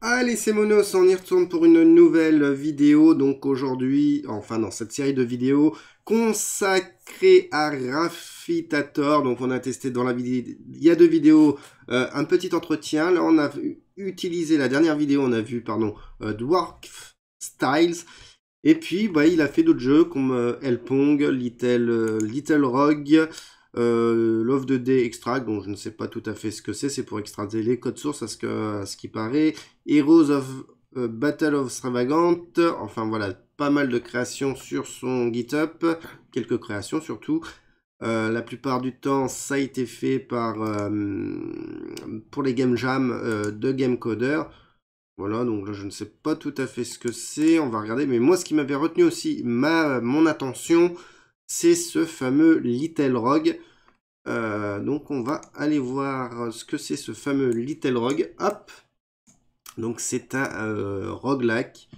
Allez, c'est Monos, on y retourne pour une nouvelle vidéo. Donc aujourd'hui, enfin dans cette série de vidéos consacrée à Raffitator. Donc on a testé dans la vidéo, il y a deux vidéos, un petit entretien. Là on a utilisé la dernière vidéo, on a vu, pardon, Dwarf Styles. Et puis bah, il a fait d'autres jeux comme Elpong, Little Rogue. Love 2D Extract, dont je ne sais pas tout à fait ce que c'est pour extraire les codes sources à ce qui paraît. Heroes of Battle of Stravagant, enfin voilà, pas mal de créations sur son GitHub, quelques créations surtout. La plupart du temps, ça a été fait pour les Game Jam de Game Coder. Voilà, donc là je ne sais pas tout à fait ce que c'est, on va regarder. Mais moi, ce qui m'avait retenu aussi mon attention, c'est ce fameux Little Rogue. Donc on va aller voir ce que c'est ce fameux Little Rogue. Hop. Donc c'est un roguelike.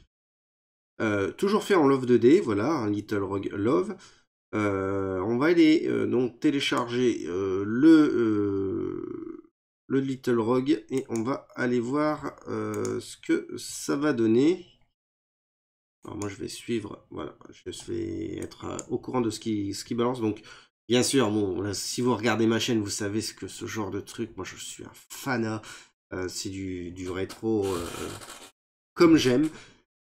Toujours fait en Love 2D. Voilà, un Little Rogue Love. On va aller donc télécharger le Little Rogue. Et on va aller voir ce que ça va donner. Alors moi je vais suivre. Voilà, je vais être au courant de ce qui balance. Donc bien sûr, bon, là, si vous regardez ma chaîne, vous savez que ce genre de truc, moi je suis un fanat. C'est du rétro comme j'aime.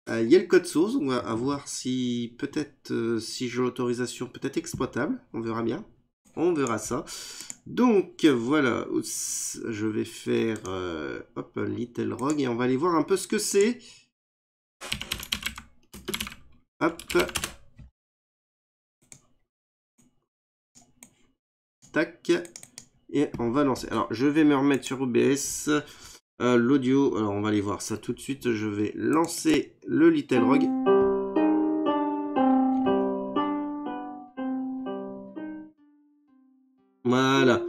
Il y a le code source, on va voir si peut-être si j'ai l'autorisation peut-être exploitable. On verra bien. On verra ça. Donc voilà, je vais faire hop, Little Rogue et on va aller voir un peu ce que c'est. Hop. Tac. Et on va lancer. Alors, je vais me remettre sur OBS. L'audio, alors on va aller voir ça tout de suite. Je vais lancer le Little Rogue. Voilà.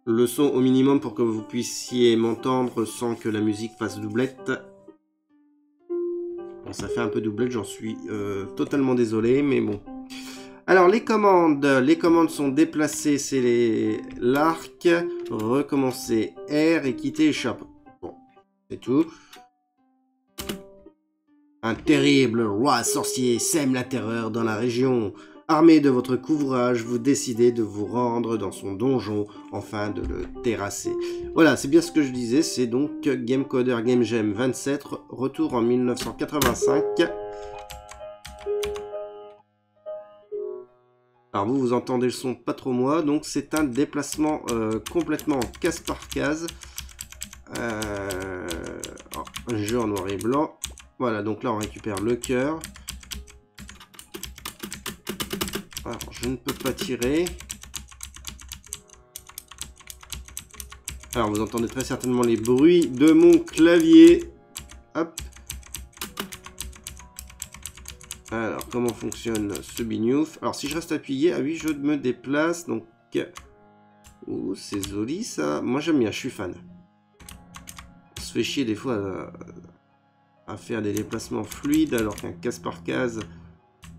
Le son au minimum pour que vous puissiez m'entendre sans que la musique fasse doublette. Bon, ça fait un peu doublette, j'en suis totalement désolé, mais bon. Alors les commandes sont déplacées, c'est l'arc, recommencer R et quitter échappe. Bon, c'est tout. Un terrible roi sorcier sème la terreur dans la région. Armé de votre couvrage, vous décidez de vous rendre dans son donjon afin de le terrasser. Voilà, c'est bien ce que je disais, c'est donc Game Coder Game Jam 27, retour en 1985. Alors vous entendez le son, pas trop moi, donc c'est un déplacement complètement case par case. Un jeu en noir et blanc. Voilà, donc là on récupère le cœur. Alors je ne peux pas tirer. Alors vous entendez très certainement les bruits de mon clavier. Hop. Alors, comment fonctionne ce bignouf? Alors, si je reste appuyé, ah oui, je me déplace, donc... Ouh, c'est joli, ça. Moi, j'aime bien, je suis fan. On se fait chier, des fois, à faire des déplacements fluides, alors qu'un case par case...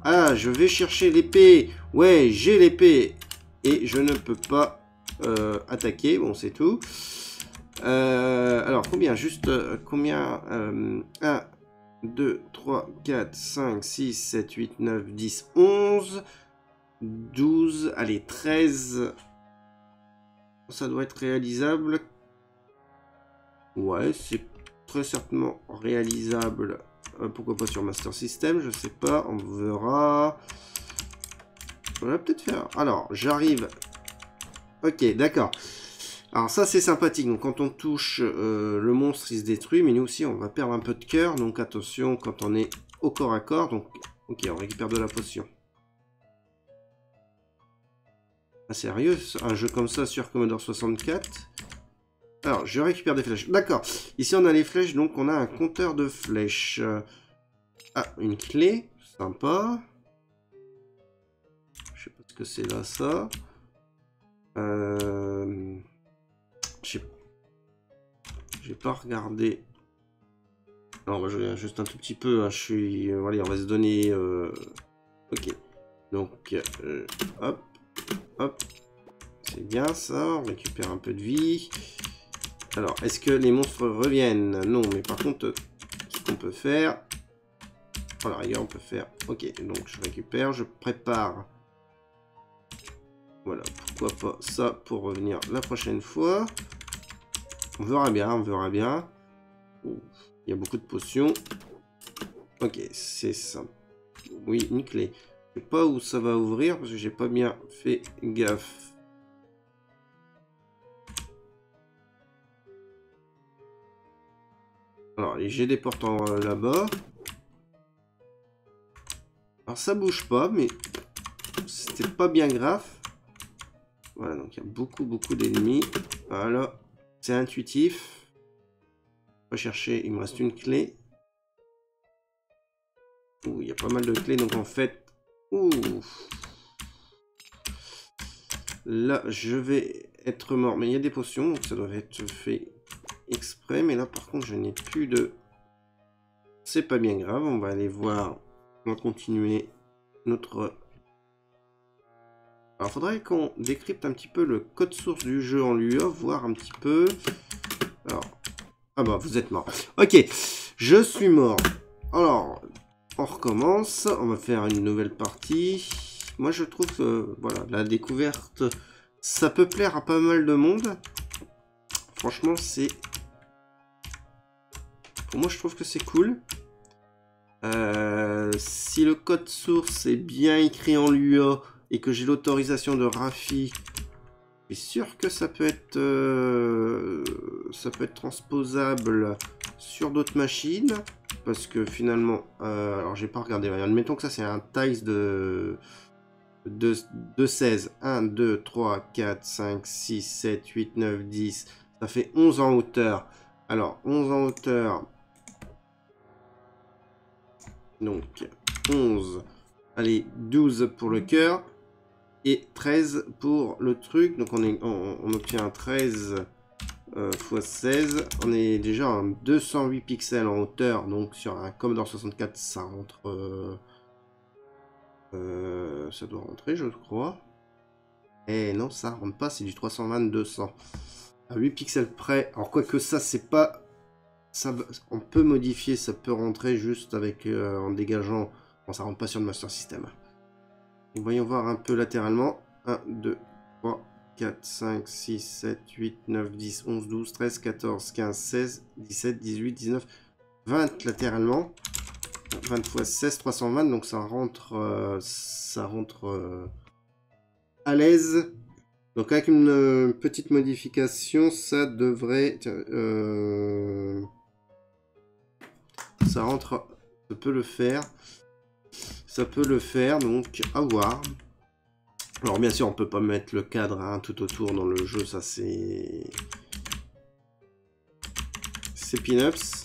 Ah, je vais chercher l'épée. Ouais, j'ai l'épée. Et je ne peux pas attaquer, bon, c'est tout. Alors, combien? Juste, combien 1... 2, 3, 4, 5, 6, 7, 8, 9, 10, 11, 12, allez, 13. Ça doit être réalisable. Ouais, c'est très certainement réalisable. Pourquoi pas sur Master System, je sais pas, on verra. On va peut-être faire... Alors, j'arrive... Ok, d'accord. Alors ça c'est sympathique, donc quand on touche le monstre il se détruit, mais nous aussi on va perdre un peu de cœur, donc attention quand on est au corps à corps, donc ok on récupère de la potion. Ah sérieux, un jeu comme ça sur Commodore 64? Alors je récupère des flèches, d'accord, ici on a les flèches, donc on a un compteur de flèches. Ah, une clé, sympa. Je sais pas ce que c'est là ça. J'ai pas regardé. Non, je regarde juste un tout petit peu. Hein, je suis. Allez, on va se donner. Ok. Donc, hop, hop. C'est bien ça. On récupère un peu de vie. Alors, est-ce que les monstres reviennent? Non, mais par contre, ce qu'on peut faire... Voilà, regarde, on peut faire... Ok, donc je récupère, je prépare. Voilà, pourquoi pas ça pour revenir la prochaine fois. On verra bien, on verra bien. Oh, il y a beaucoup de potions. Ok, c'est ça. Oui, une clé. Je sais pas où ça va ouvrir parce que j'ai pas bien fait gaffe. Alors, j'ai des portes là-bas. Alors, ça bouge pas, mais c'était pas bien grave. Voilà, donc il y a beaucoup d'ennemis. Voilà, c'est intuitif. On va chercher, il me reste une clé. Ouh, il y a pas mal de clés, donc en fait... Ouh. Là, je vais être mort. Mais il y a des potions, donc ça doit être fait exprès. Mais là, par contre, je n'ai plus de... C'est pas bien grave, on va aller voir. On va continuer notre... Alors, faudrait qu'on décrypte un petit peu le code source du jeu en lui, voir un petit peu. Alors... Ah bah, vous êtes mort. Ok, je suis mort. Alors, on recommence. On va faire une nouvelle partie. Moi, je trouve que, voilà, la découverte, ça peut plaire à pas mal de monde. Franchement, c'est... Pour moi, je trouve que c'est cool. Si le code source est bien écrit en Lua et que j'ai l'autorisation de Rafi, je suis sûr que ça peut être transposable sur d'autres machines. Parce que finalement, alors j'ai pas regardé, admettons que ça c'est un tiles de 16. 1, 2, 3, 4, 5, 6, 7, 8, 9, 10. Ça fait 11 en hauteur. Alors, 11 en hauteur. Donc, 11. Allez, 12 pour le cœur. Et 13 pour le truc. Donc, on obtient 13 x 16. On est déjà à 208 pixels en hauteur. Donc, sur un Commodore 64, ça rentre... ça doit rentrer, je crois. Eh non, ça rentre pas, c'est du 320-200. À 8 pixels près. Alors, quoique ça, c'est pas... Ça, on peut modifier, ça peut rentrer juste avec en dégageant. Bon, ça rentre pas sur le Master System. Voyons voir un peu latéralement. 1, 2, 3, 4, 5, 6, 7, 8, 9, 10, 11, 12, 13, 14, 15, 16, 17, 18, 19, 20 latéralement. 20 x 16, 320, donc ça rentre à l'aise. Donc avec une petite modification, ça devrait... ça rentre... Ça peut le faire. Ça peut le faire, donc à voir. Alors bien sûr, on peut pas mettre le cadre hein, tout autour dans le jeu, ça c'est... C'est peanuts.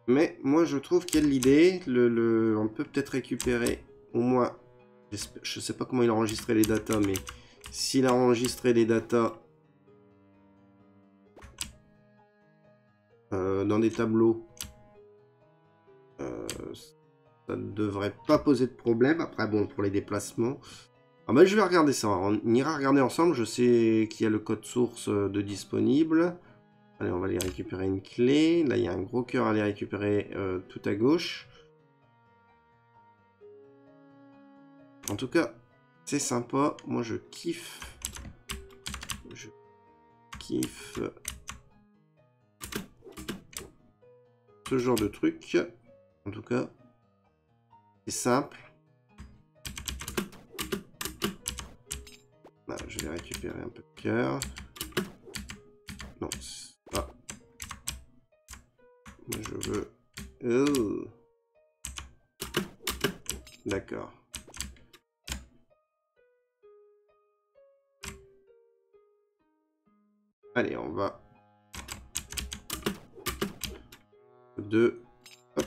Mais moi je trouve qu'il y a de l'idée. On peut peut-être récupérer au moins... Je sais pas comment il a enregistré les datas, mais s'il a enregistré les datas dans des tableaux, ça ne devrait pas poser de problème. Après, bon, pour les déplacements... Ah ben, je vais regarder ça. On ira regarder ensemble. Je sais qu'il y a le code source de disponible. Allez, on va aller récupérer une clé. Là, il y a un gros cœur à aller récupérer tout à gauche. En tout cas, c'est sympa. Moi, je kiffe. Je kiffe ce genre de truc. En tout cas, c'est simple. Là, je vais récupérer un peu de cœur. Non, ah. Moi, je veux... Oh. D'accord. Allez, on va... 2. Hop.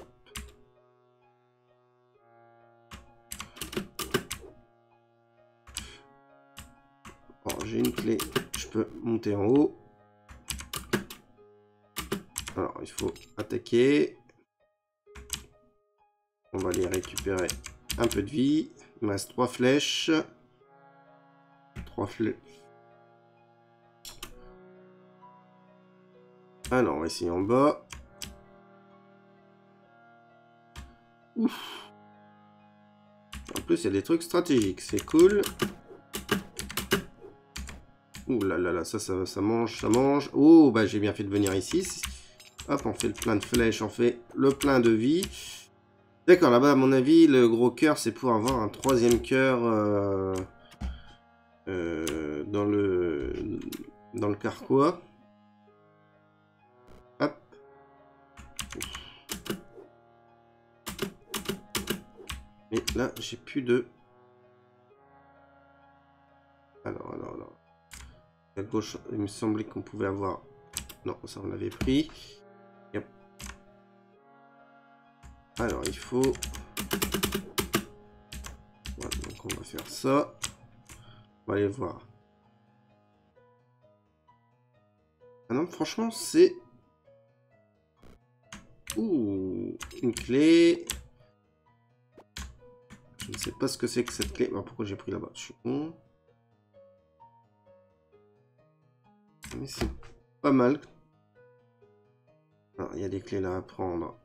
Bon, j'ai une clé. Je peux monter en haut. Alors, il faut attaquer. On va aller récupérer un peu de vie. Il me reste 3 flèches. 3 flèches. Alors, on va essayer en bas. Ouf. En plus, il y a des trucs stratégiques, c'est cool. Ouh là là là, ça mange, ça mange. Oh, bah j'ai bien fait de venir ici. Hop, on fait le plein de flèches, on fait le plein de vie. D'accord, là-bas, à mon avis, le gros cœur, c'est pour avoir un troisième cœur dans le carquois. Hop. Mais là, j'ai plus de... Alors. À gauche, il me semblait qu'on pouvait avoir... Non, ça on l'avait pris. Yep. Alors, il faut... Voilà, donc on va faire ça. On va aller voir. Ah non, franchement, c'est... Ouh, une clé. Je ne sais pas ce que c'est que cette clé. Alors, pourquoi j'ai pris là-bas? Je suis con. Mais c'est pas mal. Alors, il y a des clés là à prendre.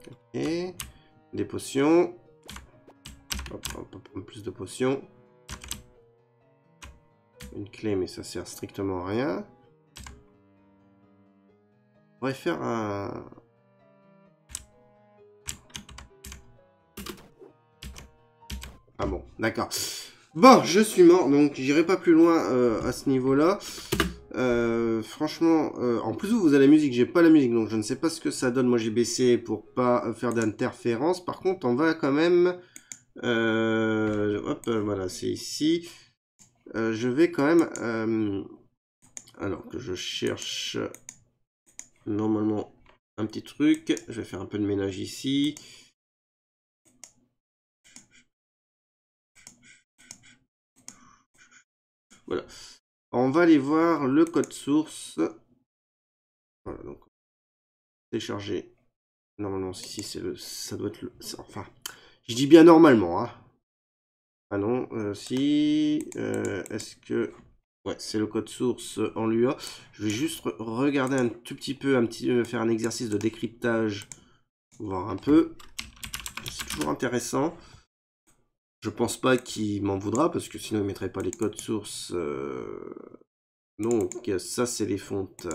Ok. Des potions. Hop, on peut prendre plus de potions. Une clé, mais ça sert strictement à rien. On pourrait faire un... Ah bon, d'accord. Bon, je suis mort, donc j'irai pas plus loin à ce niveau-là. Franchement, en plus vous avez la musique, j'ai pas la musique, donc je ne sais pas ce que ça donne. Moi j'ai baissé pour pas faire d'interférence. Par contre, on va quand même... hop, voilà, c'est ici. Je vais quand même... alors que je cherche normalement un petit truc. Je vais faire un peu de ménage ici. Voilà. On va aller voir le code source. Voilà, donc télécharger. Normalement, si c'est le, ça doit être le, enfin, je dis bien normalement, hein. Ah non, si, est-ce que, ouais, c'est le code source en Lua. Je vais juste regarder un tout petit peu, faire un exercice de décryptage, voir un peu. C'est toujours intéressant. Je pense pas qu'il m'en voudra parce que sinon il mettrait pas les codes sources. Donc ça c'est les fontes,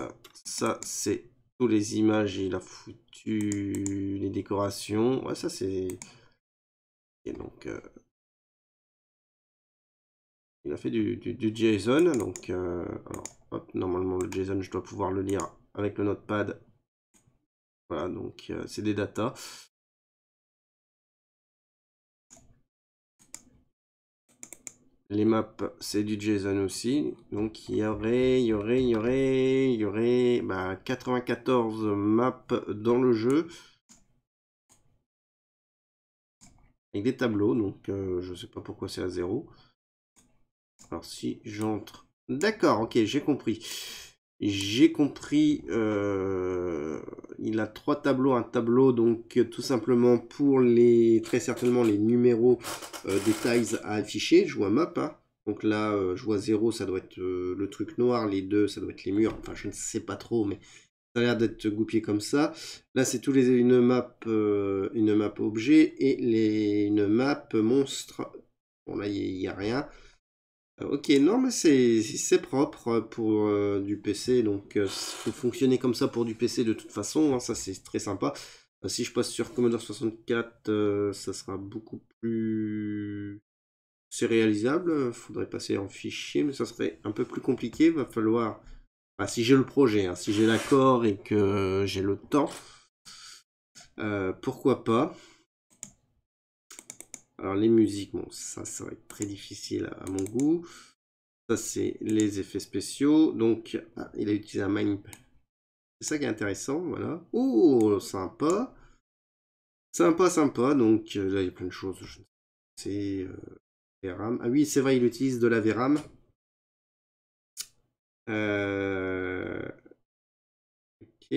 ça c'est tous les images, il a foutu les décorations. Ouais, ça c'est... Et donc il a fait du JSON. Donc alors, hop, normalement le JSON je dois pouvoir le lire avec le notepad. Voilà, donc c'est des datas. Les maps, c'est du JSON aussi. Donc il y aurait bah, 94 maps dans le jeu. Avec des tableaux, donc je sais pas pourquoi c'est à 0. Alors si j'entre... D'accord, ok, j'ai compris. J'ai compris. Il a 3 tableaux. Un tableau, donc tout simplement pour les... Très certainement les numéros des tiles à afficher. Je vois map, hein. Donc là, je vois 0, ça doit être le truc noir. Les 2, ça doit être les murs. Enfin, je ne sais pas trop, mais ça a l'air d'être goupillé comme ça. Là, c'est tous les une map objet et une map monstre. Bon, là, il n'y a rien. Ok, non, mais c'est propre pour du PC, donc faut fonctionner comme ça pour du PC de toute façon, hein, ça c'est très sympa. Si je passe sur Commodore 64, ça sera beaucoup plus... C'est réalisable, faudrait passer en fichier, mais ça serait un peu plus compliqué, va falloir... Enfin, si j'ai le projet, hein, si j'ai l'accord et que j'ai le temps, pourquoi pas. Alors les musiques, bon, ça va être très difficile à mon goût. Ça, c'est les effets spéciaux. Donc, ah, il a utilisé un mine. C'est ça qui est intéressant, voilà. Oh, sympa. Sympa, sympa. Donc, là, il y a plein de choses. C'est VRAM. Ah oui, c'est vrai, il utilise de la VRAM. Ok.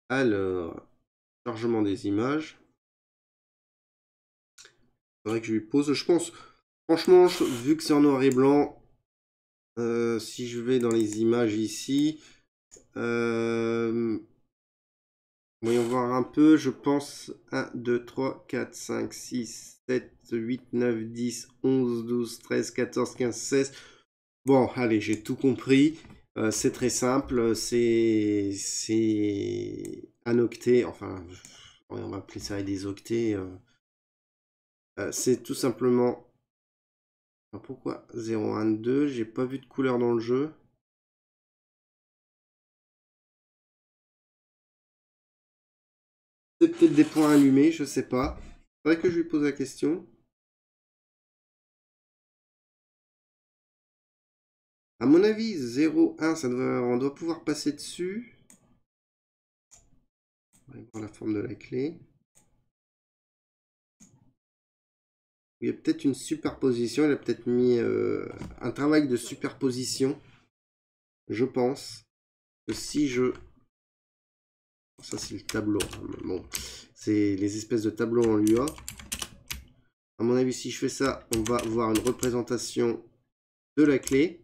Alors, chargement des images. C'est vrai que je lui pose, je pense, franchement, vu que c'est en noir et blanc, si je vais dans les images ici, voyons voir un peu, je pense 1, 2, 3, 4, 5, 6, 7, 8, 9, 10, 11, 12, 13, 14, 15, 16. Bon, allez, j'ai tout compris. C'est très simple, c'est un octet, enfin, on va appeler ça des octets. C'est tout simplement... Pourquoi 0, 1, 2? J'ai pas vu de couleur dans le jeu. C'est peut-être des points allumés, je sais pas. Faudrait que je lui pose la question. À mon avis, 0, 1, on doit pouvoir passer dessus. On va voir la forme de la clé. Il y a peut-être une superposition. Il a peut-être mis un travail de superposition. Je pense que si je... Ça, c'est le tableau. Bon, c'est les espèces de tableaux en Lua. À mon avis, si je fais ça, on va voir une représentation de la clé.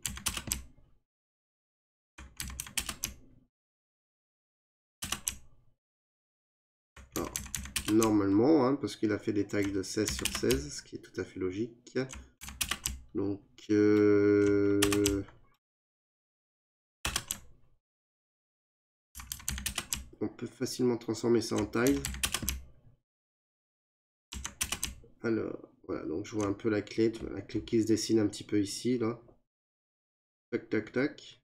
Alors, normalement, hein, parce qu'il a fait des tags de 16 sur 16, ce qui est tout à fait logique. Donc, on peut facilement transformer ça en taille. Alors, voilà, donc je vois un peu la clé qui se dessine un petit peu ici, là. Tac, tac, tac.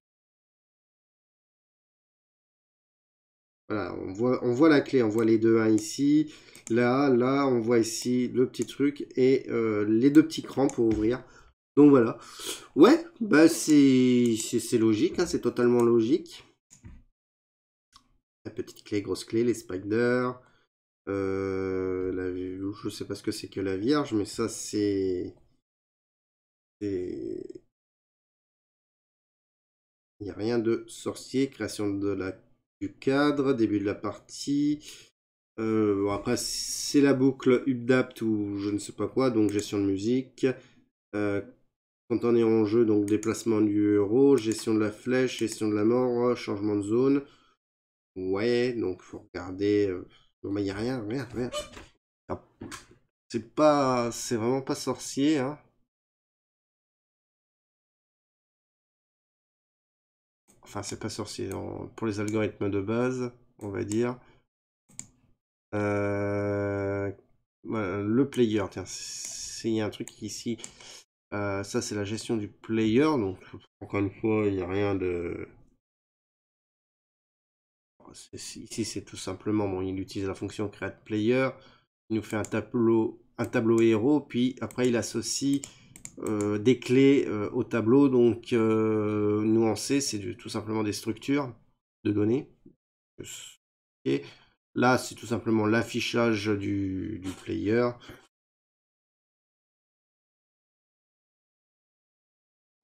Voilà, on voit la clé, on voit les deux 1 ici. Là, on voit ici le petit truc et les deux petits crans pour ouvrir. Donc voilà. Ouais, bah c'est logique, hein, c'est totalement logique. La petite clé, grosse clé, les spiders. Je sais pas ce que c'est que la Vierge, mais ça c'est... Il n'y a rien de sorcier, création du cadre, début de la partie. Bon, après, c'est la boucle Updapt ou je ne sais pas quoi, donc gestion de musique. Quand on est en jeu, donc déplacement du héros, gestion de la flèche, gestion de la mort, changement de zone. Ouais, donc faut regarder. Non, mais il n'y a rien, rien. Ah, c'est vraiment pas sorcier, hein. Enfin, c'est pas sorcier pour les algorithmes de base, on va dire. Voilà, le player, tiens, il y a un truc ici. Ça, c'est la gestion du player. Donc, encore une fois, il n'y a rien de... Ici, c'est tout simplement, bon, il utilise la fonction create player. Il nous fait un tableau héros. Puis après, il associe des clés au tableau. Donc, nous, on sait, c'est tout simplement des structures de données. Et là, c'est tout simplement l'affichage du player.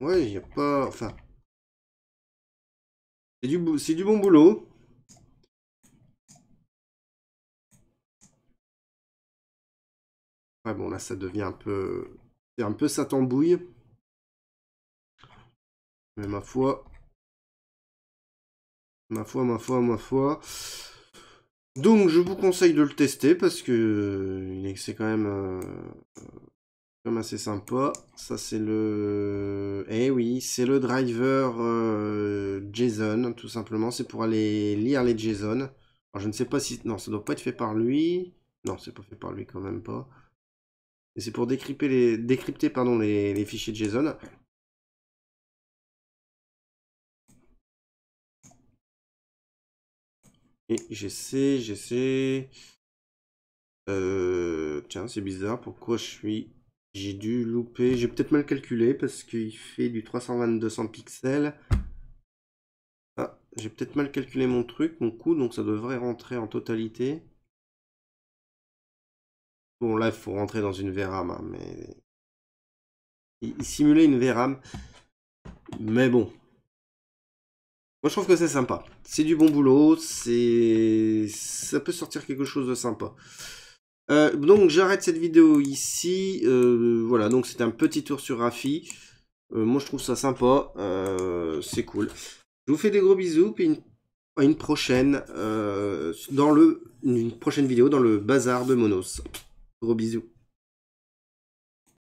Ouais, il n'y a pas... Enfin, c'est du bon boulot. Ouais, bon, là, ça devient un peu... C'est un peu ça tambouille. Mais ma foi... Ma foi... Donc, je vous conseille de le tester parce que c'est quand même assez sympa. Ça, c'est le... Eh oui, c'est le driver JSON, tout simplement. C'est pour aller lire les JSON. Alors, je ne sais pas si... Non, ça doit pas être fait par lui. Non, c'est pas fait par lui quand même pas. Et c'est pour décrypter pardon, les fichiers JSON. Et j'essaie... Tiens, c'est bizarre. Pourquoi j'ai dû louper. J'ai peut-être mal calculé parce qu'il fait du 320-200 pixels. Ah, j'ai peut-être mal calculé mon truc, mon coup, donc ça devrait rentrer en totalité. Bon, là, il faut rentrer dans une VRAM, hein, mais... Il simulait une VRAM. Mais bon. Moi, je trouve que c'est sympa. C'est du bon boulot, ça peut sortir quelque chose de sympa. Donc, j'arrête cette vidéo ici. Voilà, donc c'était un petit tour sur Rafi. Moi, je trouve ça sympa. C'est cool. Je vous fais des gros bisous, puis à une prochaine, une prochaine vidéo dans le bazar de Monos. Gros bisous.